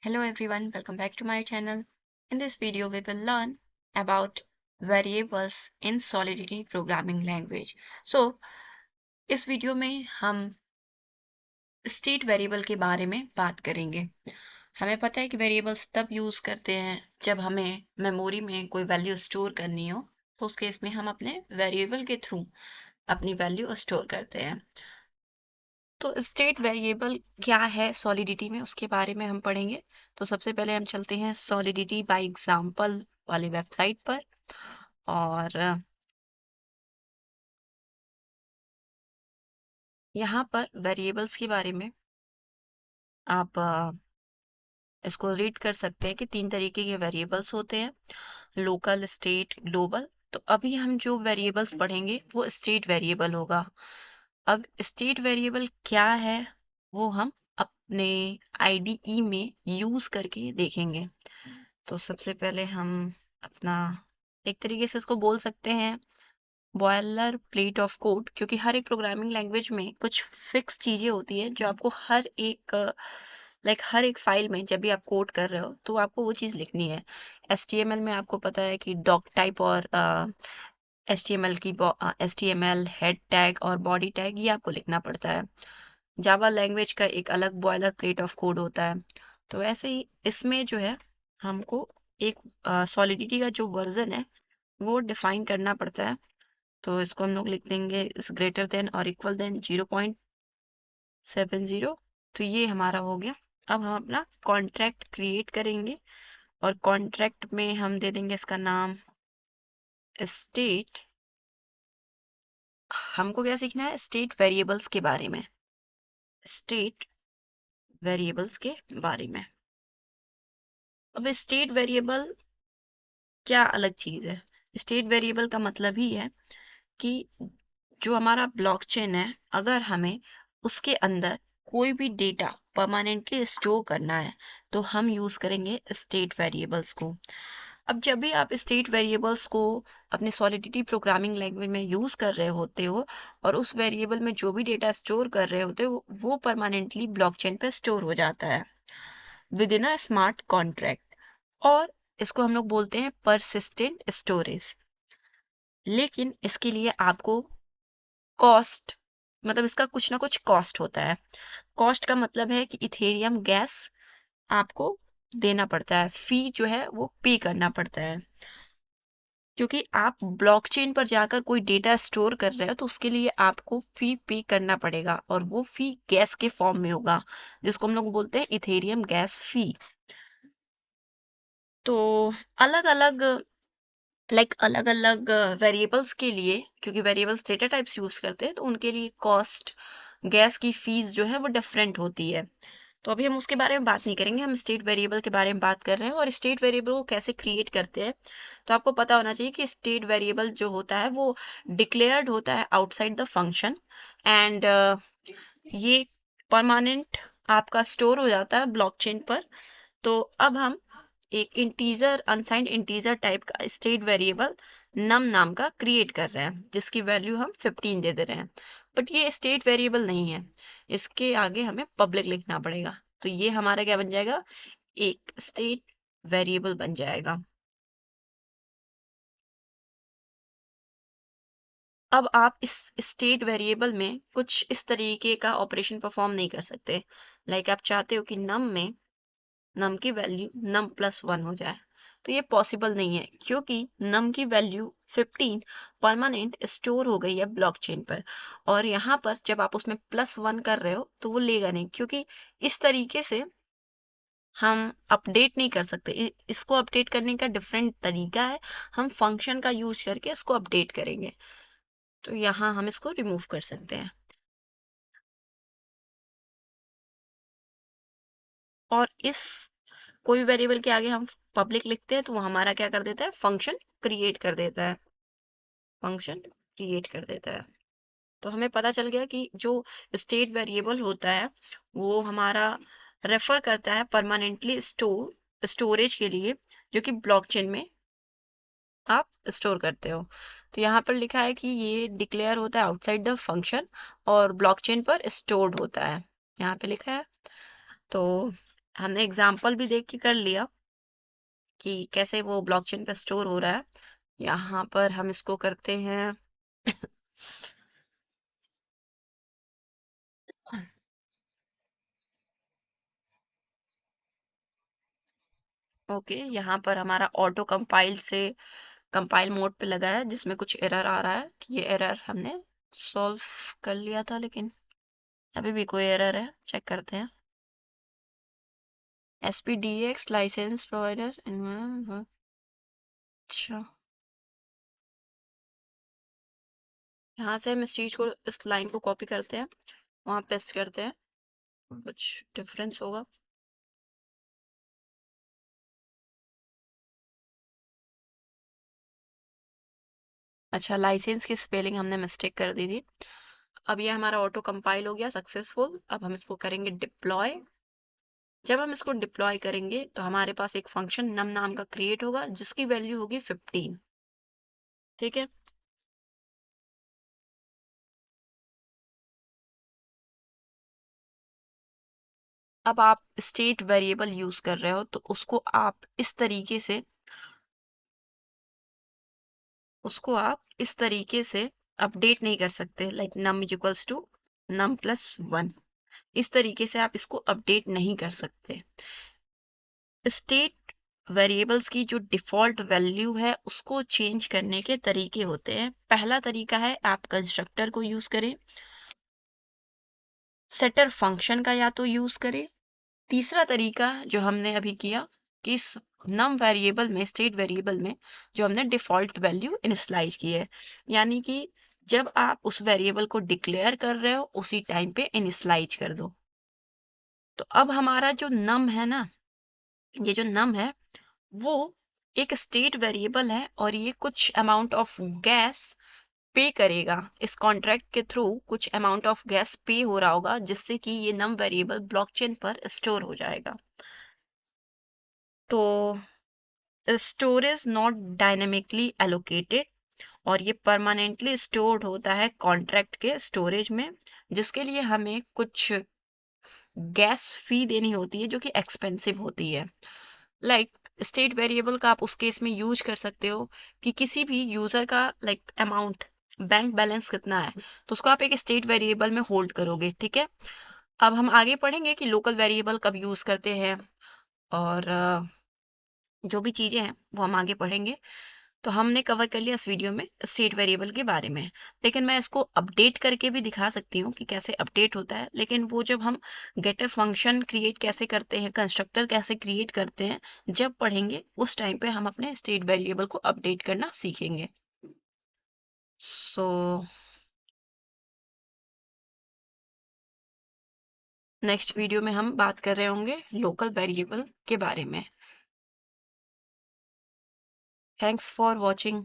Hello everyone, welcome back to my channel. In this video, we will learn about variables in Solidity programming language. So, इस video में हम state variable के बारे में बात करेंगे। हमें पता है कि वेरिएबल्स तब यूज करते हैं जब हमें मेमोरी में कोई वैल्यू स्टोर करनी हो, तो उस केस में हम अपने वेरिएबल के थ्रू अपनी वैल्यू स्टोर करते हैं। तो स्टेट वेरिएबल क्या है सॉलिडिटी में, उसके बारे में हम पढ़ेंगे। तो सबसे पहले हम चलते हैं सॉलिडिटी बाय एग्जांपल वाली वेबसाइट पर और यहाँ पर वेरिएबल्स के बारे में आप इसको रीड कर सकते हैं कि 3 तरीके के वेरिएबल्स होते हैं, लोकल, स्टेट, ग्लोबल। तो अभी हम जो वेरिएबल्स पढ़ेंगे वो स्टेट वेरिएबल होगा। अब स्टेट वेरिएबल क्या है वो हम अपने आईडीई में यूज करके देखेंगे। तो सबसे पहले हम अपना एक तरीके से इसको बोल सकते हैं बॉयलर प्लेट ऑफ कोड, क्योंकि हर एक प्रोग्रामिंग लैंग्वेज में कुछ फिक्स चीजें होती है जो आपको हर एक फाइल में जब भी आप कोड कर रहे हो तो आपको वो चीज लिखनी है। HTML में आपको पता है कि डॉक टाइप और HTML हेड टैग और बॉडी टैग ये आपको लिखना पड़ता है। जावा लैंग्वेज का एक अलग बॉयलर प्लेट ऑफ कोड होता है। तो वैसे ही इसमें जो है हमको एक सॉलिडिटी का जो वर्जन है वो डिफाइन करना पड़ता है। तो इसको हम लोग लिख देंगे इस ग्रेटर देन और इक्वल देन 0.70। तो ये हमारा हो गया। अब हम अपना कॉन्ट्रैक्ट क्रिएट करेंगे और कॉन्ट्रैक्ट में हम दे देंगे इसका नाम स्टेट। हमको क्या सीखना है? स्टेट वेरिएबल्स के बारे में। स्टेट वेरिएबल्स के बारे में। अब स्टेट वेरिएबल क्या अलग चीज है? स्टेट वेरिएबल का मतलब ही है कि जो हमारा ब्लॉकचेन है, अगर हमें उसके अंदर कोई भी डेटा परमानेंटली स्टोर करना है तो हम यूज करेंगे स्टेट वेरिएबल्स को। अब जब भी आप स्टेट वेरिएबल्स को अपने सॉलिडिटी प्रोग्रामिंग लैंग्वेज में यूज कर रहे होते हो और उस वेरिएबल में जो भी डेटा स्टोर कर रहे होते हो वो परमानेंटली ब्लॉकचेन पे स्टोर हो जाता है with in a smart contract, और इसको हम लोग बोलते हैं परसिस्टेंट स्टोरेज। लेकिन इसके लिए आपको कॉस्ट, मतलब इसका कुछ ना कुछ कॉस्ट होता है। कॉस्ट का मतलब है कि इथेरियम गैस आपको देना पड़ता है, फी जो है वो पे करना पड़ता है। क्योंकि आप ब्लॉकचेन पर जाकर कोई डेटा स्टोर कर रहे हो तो उसके लिए आपको फी पे करना पड़ेगा और वो फी गैस के फॉर्म में होगा, जिसको हम लोग बोलते हैं इथेरियम गैस फी। तो अलग अलग अलग अलग वेरिएबल्स के लिए, क्योंकि वेरिएबल्स डेटा टाइप्स यूज करते हैं तो उनके लिए कॉस्ट, गैस की फीस जो है वो डिफरेंट होती है। तो अभी हम उसके बारे में बात नहीं करेंगे, हम स्टेट वेरिएबल के बारे में बात कर रहे हैं और स्टेट वेरिएबल को कैसे क्रिएट करते हैं। तो आपको पता होना चाहिए कि स्टेट वेरिएबल जो होता है वो डिक्लेयर्ड होता है आउटसाइड द फंक्शन एंड ये परमानेंट आपका स्टोर हो जाता है ब्लॉकचेन पर। तो अब हम एक इंटीजर, अनसाइंड इंटीजर टाइप का स्टेट वेरिएबल नम नाम का क्रिएट कर रहे हैं जिसकी वैल्यू हम 15 दे दे रहे हैं। बट ये स्टेट वेरिएबल नहीं है, इसके आगे हमें पब्लिक लिखना पड़ेगा। तो ये हमारा क्या बन जाएगा? एक स्टेट वेरिएबल बन जाएगा। अब आप इस स्टेट वेरिएबल में कुछ इस तरीके का ऑपरेशन परफॉर्म नहीं कर सकते। आप चाहते हो कि नम की वैल्यू num+1 हो जाए, तो ये पॉसिबल नहीं है क्योंकि नम की वैल्यू 15 परमानेंट स्टोर हो गई है ब्लॉकचेन पर। और यहाँ पर जब आप उसमें +1 कर रहे हो तो वो लेगा नहीं, क्योंकि इस तरीके से हम अपडेट नहीं कर सकते। इसको अपडेट करने का डिफरेंट तरीका है, हम फंक्शन का यूज करके इसको अपडेट करेंगे। तो यहाँ हम इसको रिमूव कर सकते हैं और इस कोई वेरिएबल के आगे हम पब्लिक लिखते हैं तो वो हमारा क्या कर देता है? फंक्शन क्रिएट कर देता है। फंक्शन क्रिएट कर देता है। तो हमें पता चल गया कि जो स्टेट वेरिएबल होता है वो हमारा रेफर करता है परमानेंटली स्टोरेज के लिए, जो कि ब्लॉकचेन में आप स्टोर करते हो। तो यहाँ पर लिखा है कि ये डिक्लेयर होता है आउटसाइड द फंक्शन और ब्लॉकचेन पर स्टोर्ड होता है, यहाँ पे लिखा है। तो हमने एग्जाम्पल भी देख के कर लिया कि कैसे वो ब्लॉकचेन पे स्टोर हो रहा है। यहाँ पर हम इसको करते हैं ओके, यहाँ पर हमारा ऑटो कंपाइल से कंपाइल मोड पे लगा है जिसमें कुछ एरर आ रहा है। ये एरर हमने सॉल्व कर लिया था, लेकिन अभी भी कोई एरर है, चेक करते हैं। SPDX लाइसेंस प्रोवाइडर, अच्छा, यहाँ से हम इस चीज को, इस लाइन को कॉपी करते हैं, वहां पेस्ट करते हैं, कुछ डिफरेंस होगा। अच्छा, लाइसेंस की स्पेलिंग हमने मिस्टेक कर दी थी। अब ये हमारा ऑटो कंपाइल हो गया सक्सेसफुल। अब हम इसको करेंगे डिप्लॉय। जब हम इसको डिप्लॉय करेंगे तो हमारे पास एक फंक्शन नम नाम का क्रिएट होगा जिसकी वैल्यू होगी 15। ठीक है, अब आप स्टेट वेरिएबल यूज कर रहे हो तो उसको आप इस तरीके से अपडेट नहीं कर सकते, like num is equals to num+1। इस तरीके से आप इसको अपडेट नहीं कर सकते। स्टेट वेरिएबल्स की जो डिफॉल्ट वैल्यू है उसको चेंज करने के तरीके होते हैं। पहला तरीका है आप कंस्ट्रक्टर को यूज करें, सेटर फंक्शन का या तो यूज करें। तीसरा तरीका जो हमने अभी किया कि इस नम वेरिएबल में, स्टेट वेरिएबल में जो हमने डिफॉल्ट वैल्यू इनिशियलाइज की है, यानी कि जब आप उस वेरिएबल को डिक्लेयर कर रहे हो उसी टाइम पे इनिशियलाइज कर दो। तो अब हमारा जो नम है ना, ये जो नम है वो एक स्टेट वेरिएबल है और ये कुछ अमाउंट ऑफ गैस पे करेगा। इस कॉन्ट्रैक्ट के थ्रू कुछ अमाउंट ऑफ गैस पे हो रहा होगा जिससे कि ये नम वेरिएबल ब्लॉकचेन पर स्टोर हो जाएगा। तो स्टोरेज नॉट डायनेमिकली एलोकेटेड, और ये परमानेंटली स्टोर्ड होता है कॉन्ट्रैक्ट के स्टोरेज में, जिसके लिए हमें कुछ गैस फी देनी होती है जो कि एक्सपेंसिव होती है। लाइक स्टेट वेरिएबल का आप उस केस में यूज कर सकते हो कि किसी भी यूजर का अमाउंट, बैंक बैलेंस कितना है, तो उसको आप एक स्टेट वेरिएबल में होल्ड करोगे। ठीक है, अब हम आगे पढ़ेंगे कि लोकल वेरिएबल कब यूज करते हैं, और जो भी चीजें हैं वो हम आगे पढ़ेंगे। तो हमने कवर कर लिया इस वीडियो में स्टेट वेरिएबल के बारे में, लेकिन मैं इसको अपडेट करके भी दिखा सकती हूँ कि कैसे अपडेट होता है। लेकिन वो जब हम गेटर फंक्शन क्रिएट कैसे करते हैं, कंस्ट्रक्टर कैसे क्रिएट करते हैं, जब पढ़ेंगे उस टाइम पे हम अपने स्टेट वेरिएबल को अपडेट करना सीखेंगे। सो नेक्स्ट वीडियो में हम बात कर रहे होंगे लोकल वेरिएबल के बारे में। Thanks for watching.